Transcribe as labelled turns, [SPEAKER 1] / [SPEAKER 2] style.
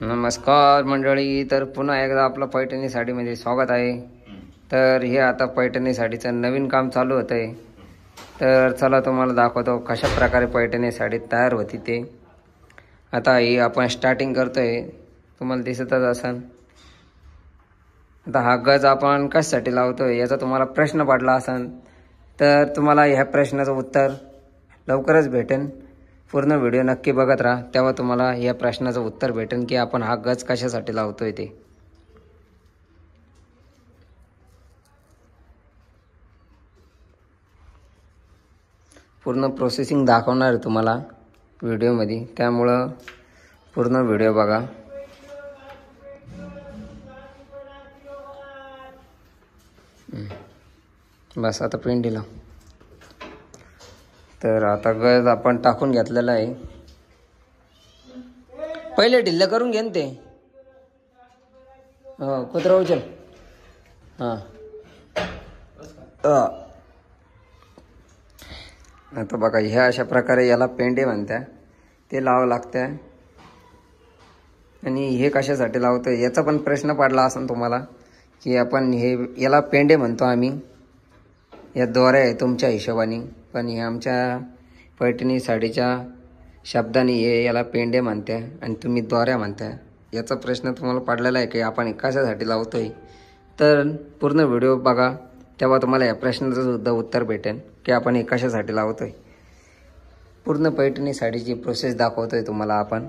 [SPEAKER 1] नमस्कार मंडळी, तर पुन्हा एकदा आपलं पैठणी साडीमध्ये स्वागत आहे। तर हे आता पैठणी साडीचं नवीन काम चालू होतं आहे। तर चला तुम्हाला दाखवतो कशा प्रकारे पैठणी साडी तयार होती ते। आता ही आपण स्टार्टिंग करतोय, तुम्हाला दिसतच असेल। आता हा गज आपण कशासाठी लावतोय याचा तुम्हाला प्रश्न पडला असेल, तर तुम्हाला ह्या प्रश्नाचं उत्तर लवकरच भेटेल। पूर्ण व्हिडिओ नक्की बघत राहा, तेव्हा तुम्हाला या प्रश्नाचं उत्तर भेटेल की आपण हा गज कशासाठी लावतोय ते। पूर्ण प्रोसेसिंग दाखवणार आहे तुम्हाला व्हिडिओमध्ये, त्यामुळे पूर्ण व्हिडिओ बघा। बस आता पेंट दिला, तर आता गज आपण टाकून घेतलेला आहे। पहिले ढिल्लं करून घे ते, हो कुत्रा उचल। हां आता बघा, ह्या अशा प्रकारे याला पेंडे म्हणतात, ते लावावं लागतं। आणि हे कशासाठी लावतोय याचा पण प्रश्न पडला असेल तुम्हाला की आपण हे याला पेंडे म्हणतो आम्ही। या दोऱ्या आहे तुमच्या हिशोबाने, पण हे आमच्या पैठणी साडीच्या शब्दाने हे याला पेंडे म्हणते आणि तुम्ही दोऱ्या म्हणता। याचा प्रश्न तुम्हाला पडलेला आहे की आपण कशासाठी लावतोय, तर पूर्ण व्हिडिओ बघा, तेव्हा तुम्हाला या प्रश्नाचं सुद्धा उत्तर भेटेल की आपण हे कशासाठी लावतोय। पूर्ण पैठणी साडीची प्रोसेस दाखवतोय तुम्हाला आपण।